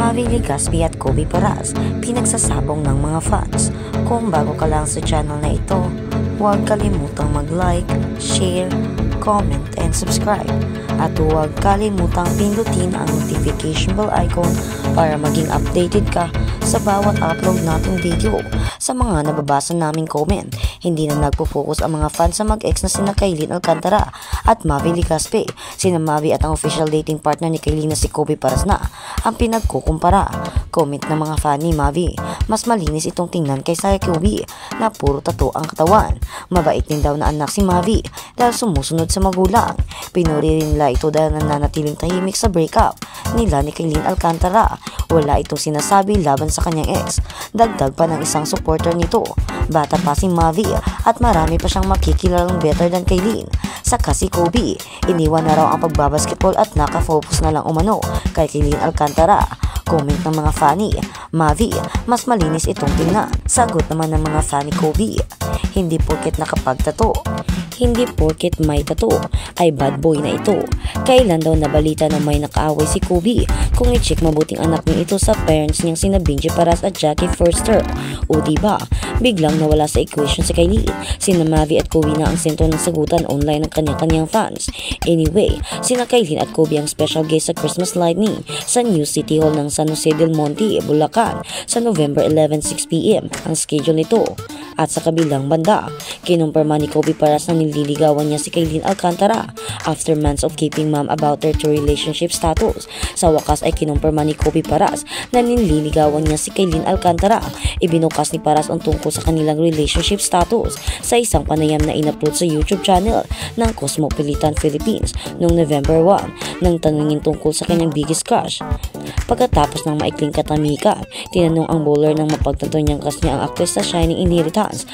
Mavi Legaspi at Kobe Paras, pinagsasabong ng mga fans. Kung bago ka lang sa channel na ito, huwag kalimutang mag-like, share, comment, and subscribe. At huwag kalimutang pindutin ang notification bell icon para maging updated ka sa bawat upload nating video. Sa mga nababasa naming comment, hindi na nagpo-focus ang mga fans sa mag-ex na sina Kailin Alcantara at Mavi Legaspi. Sina Mavi at ang official dating partner ni Kailin na si Kobe Paras na ang pinagkukumpara. Comment ng mga fan ni Mavi, mas malinis itong tingnan kaysa kay Kobe na puro tattoo ang katawan. Mabait din daw na anak si Mavi dahil sumusunod sa magulang. Pinuri rin nila ito dahil nananatiling tahimik sa breakup nila ni Kailin Alcantara. Wala itong sinasabi laban sa kanyang ex. Dagdag pa ng isang supporter nito, bata pa si Mavi at marami pa siyang makikilalang better than Kailin. Saka si Kobe, iniwan na raw ang pagbabasketball at nakafocus na lang umano kay Kailin Alcantara. Comment ng mga funny, Mavi, mas malinis itong tingnan. Sagot naman ng mga funny Kobe, hindi porket nakapagtato, hindi porket may tato ay bad boy na ito. Kailan daw nabalita na may nakaaway si Kobe? Kung i-check mabuting anak niya ito sa parents niyang sina Benji Paras at Jackie Forster. O diba, biglang nawala sa equation si Kailin. Sina Mavi at Kobe na ang sentro ng sagutan online ng kanya-kanyang fans. Anyway, sina Kailin at Kobe ang special guest sa Christmas lighting sa New City Hall ng San Jose del Monte, Bulacan sa November 11, 6 p.m. ang schedule nito. At sa kabilang banda, kinumpirma ni Kobe Paras na nililigawan niya si Kailin Alcantara after months of keeping mum about their two relationship status. Sa wakas ay kinumpirma ni Kobe Paras na nililigawan niya si Kailin Alcantara. Ibinukas ni Paras ang tungkol sa kanilang relationship status sa isang panayam na in-upload sa YouTube channel ng Cosmopolitan Philippines noong November 1 nang tanungin tungkol sa kanyang biggest crush. Pagkatapos ng maikling katamikan, tinanong ang bowler ng mapagtanto niyang crush niya ang actress sa Shining Inheritance.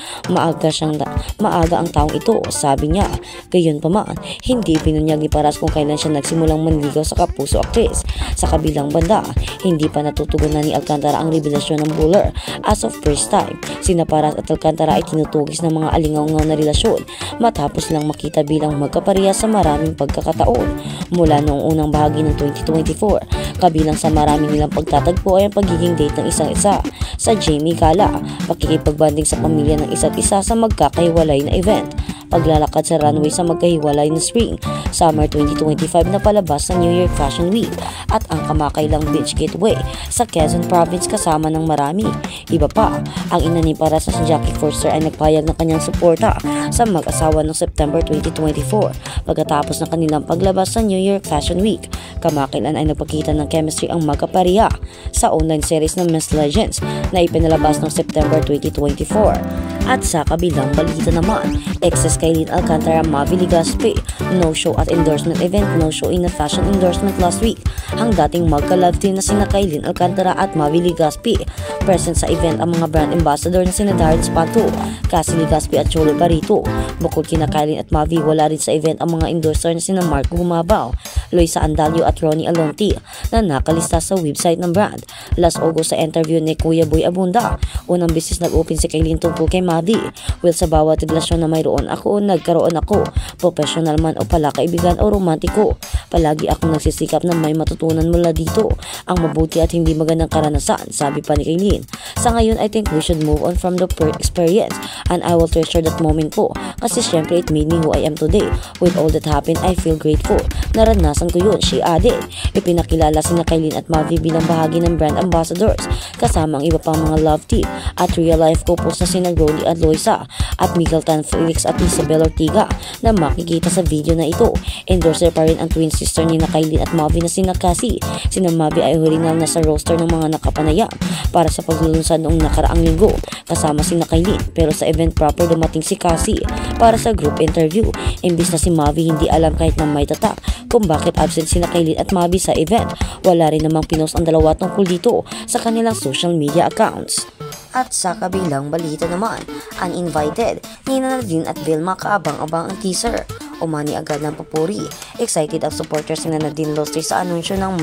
Maaga ang taong ito, sabi niya. Gayunpaman, hindi pinunyag ni Paras kung kailan siya nagsimulang manligaw sa kapuso actress. Sa kabilang banda, hindi pa natutugunan ni Alcantara ang revelasyon ng bowler as of first time. Sina Paras at Alcantara ay tinutugis ng mga alingaw-ngaw na relasyon matapos lang makita bilang magkapareha sa maraming pagkakataon mula noong unang bahagi ng 2024. Kabilang sa marami nilang pagtatagpo ay ang pagiging date ng isang isa sa Jamie Gala, pakikipagbanding sa pamilya ng isa't isa sa magkakahiwalay na event, paglalakad sa runway sa magkahiwalay na Spring-Summer 2025 na palabas sa New York Fashion Week at ang kamakailang beach getaway sa Quezon Province kasama ng marami. Iba pa, ang ina ni Paras na si Jackie Forster ay nagpahayag ng kanyang suporta sa mag-asawa noong September 2024 pagkatapos ng kanilang paglabas sa New York Fashion Week. Kamakailan ay nagpakita ng chemistry ang magkapareha sa online series ng Miss Legends na ipinalabas noong September 2024. At sa kabilang balita naman, exes Kailin Alcantara, Mavi Legaspi, no-show at endorsement event, no-show in a fashion endorsement last week. Ang dating magka-love team na sina Kailin Alcantara at Mavi Legaspi, present sa event ang mga brand ambassador na sina Darren Espanto, Cassie Legaspi at Cholo Barito. Bukod kina Kailin at Mavi, wala rin sa event ang mga endorser na sina Marco Humabaw, Loisa Andalio at Ronnie Alonti na nakalista sa website ng brand. Last August sa interview ni Kuya Boy Abunda, unang business nag-open si Kailin tungkol kay Mavi. Well, sa bawat relasyon na mayroon ako, nagkaroon ako, professional man o pala kaibigan o romantiko, palagi akong nagsisikap na may matutunan mula dito ang mabuti at hindi magandang karanasan, sabi pa ni Kailin. Sa ngayon, I think we should move on from the experience and I will treasure that moment po kasi syempre it made me who I am today. With all that happened, I feel grateful. Naranasan ko yun, she added. Ipinakilala sina Kailin at Mavi bilang bahagi ng brand ambassadors kasama ang iba pang mga love team at real life couples na sina Ronnie at Loisa at Miguel Tan Felix at Isabel Ortiga na makikita sa video na ito. Endorser pa rin ang twin sister ni Kailin at Mavi na sina Cassie. Sina Mavi ay original na sa roster ng mga nakapanayam para sa paglulunsad noong nakaraang linggo kasama si Kailin, pero sa event proper dumating si Cassie para sa group interview. Imbis na si Mavi hindi alam kahit na may tatak kung bakit absent si Kailin at Mavi sa event. Wala rin namang pinost ang dalawa tungkol dito sa kanilang social media accounts. At sa kabilang balita naman, uninvited, Nina Nadine at Vilma kaabang-abang ang teaser. umani agad ng papuri. Excited ang supporters ni Nadine Lustre sa anunsyo ng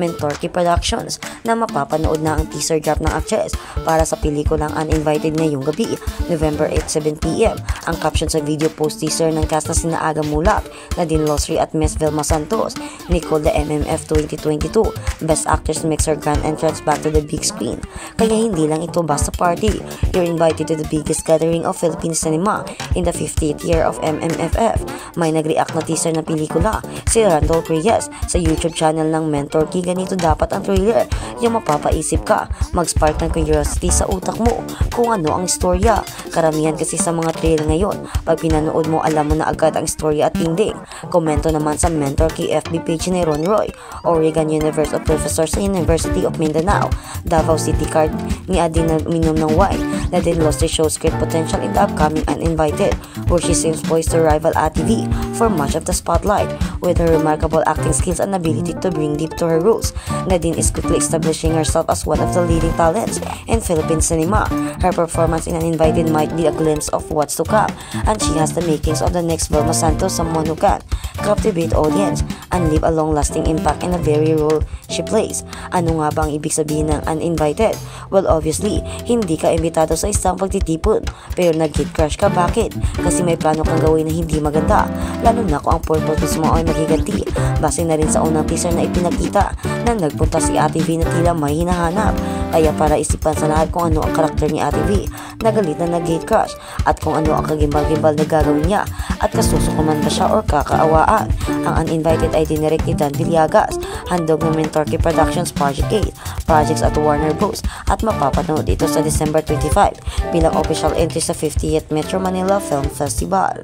Mentorky Productions na mapapanood na ang teaser drop ng actress para sa pelikulang Uninvited ngayong gabi, November 8, 7pm. Ang caption sa video post teaser ng cast na sina Aga Mulak, Nadine Lustre at Miss Vilma Santos, Nicole the MMF 2022, Best Actress makes her grand entrance back to the big screen. Kaya hindi lang ito basta party, you're invited to the biggest gathering of Philippine cinema in the 50th year of MMFF. May nag-react na teaser ng pelikula, si Randall Reyes, sa YouTube channel ng Mentorky. Ganito dapat ang trailer, yung mapapaisip ka, mag-spark ng curiosity sa utak mo kung ano ang istorya. Karamihan kasi sa mga trailer ngayon, pag pinanood mo alam mo na agad ang istorya at ending. Komento naman sa Mentorky FB page ni Ron Roy, Oregon University of Professor sa University of Mindanao, Davao City card ni Adina minom ng wine. Nadine Lustre shows great potential in the upcoming Uninvited, where she seems poised to rival Ate V for much of the spotlight. With her remarkable acting skills and ability to bring deep to her roles, Nadine is quickly establishing herself as one of the leading talents in Philippine cinema. Her performance in Uninvited might be a glimpse of what's to come, and she has the makings of the next Vilma Santos, someone who can captivate audience and leave a long-lasting impact in the very role she plays. Ano nga ba ang ibig sabihin ng Uninvited? Well, obviously, hindi ka imbitado sa isang pagtitipon, pero nag-hit crush ka. Bakit? Kasi may plano kang gawin na hindi maganda, lalo na kung ang purpose mo ay magiganti. Base na rin sa unang teaser na ipinakita na nagpunta si Ate V na tila may hinahanap. Kaya para isipan sa lahat kung ano ang karakter ni Ate V, nagalit na nag-hate crush, at kung ano ang kagimbal-gimbal na gagawin niya, at kasusukuman ba siya or kakaawaan. Ang Uninvited ay dinirect ni Dan Villegas, handog ng Mentorky Productions Project 8, projects at Warner Bros. At mapapanood ito sa December 25 bilang official entry sa 50th Metro Manila Film Festival.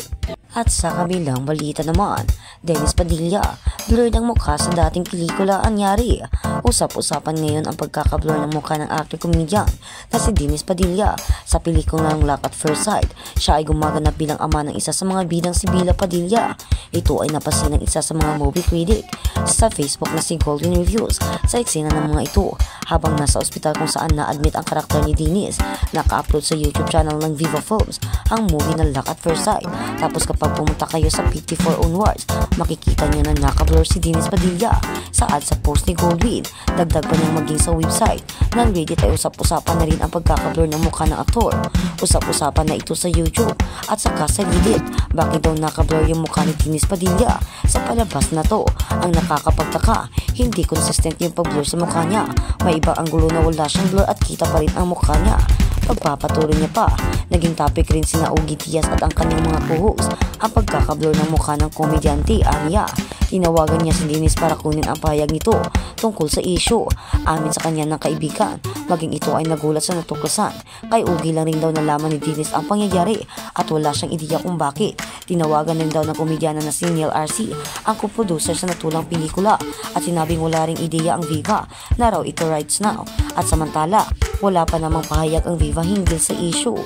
At sa kabilang balita naman, Dennis Padilla, blur ng mukha sa dating pelikula anyari. Usap-usapan ngayon ang pagkakablur ng mukha ng actor-comedian na si Dennis Padilla sa pelikulang Love at First Sight. Siya ay gumaganap bilang ama ng isa sa mga bidang si Bila Padilla. Ito ay napansin ng isa sa mga movie critic sa Facebook na si Golden Reviews sa eksena ng mga ito habang nasa ospital kung saan na-admit ang karakter ni Dennis. Naka-upload sa YouTube channel ng Viva Films ang movie na Love at First Sight. Tapos kapag pumunta kayo sa PT4 onwards, makikita nyo na naka-blur si Dennis Padilla sa ad sa post ni Goldwyn. Dagdag pa niyang maging sa website ng Reddit ay usap-usapan na rin ang pagkakablur ng mukha ng aktor. Usap-usapan na ito sa YouTube at saka sa Reddit. Bakit daw naka-blur yung mukha ni Dennis Padilla sa palabas na to? Ang nakakapagtaka, hindi consistent yung pag-blur sa mukha niya. May iba ang gulo na wala siyang blur at kita pa rin ang mukha niya. Pagpapatuloy niya pa, naging topic rin sina Ogie Diaz at ang kanyang mga co-host ang pagkakablur ng mukha ng komedyante Anya. Tinawagan niya si Dennis para kunin ang pahayag nito tungkol sa issue. Amin sa kanya ng kaibigan, maging ito ay nagulat sa natuklasan. Kay Ogie lang rin daw nalaman ni Dennis ang pangyayari at wala siyang ideya kung bakit. Tinawagan rin daw ng komedyana na si Neil RC, ang co-producer sa natulang pelikula, at sinabing wala ring ideya ang Viva na raw ito rights now. At samantala, wala pa namang pahayag ang Viva hinggil sa issue.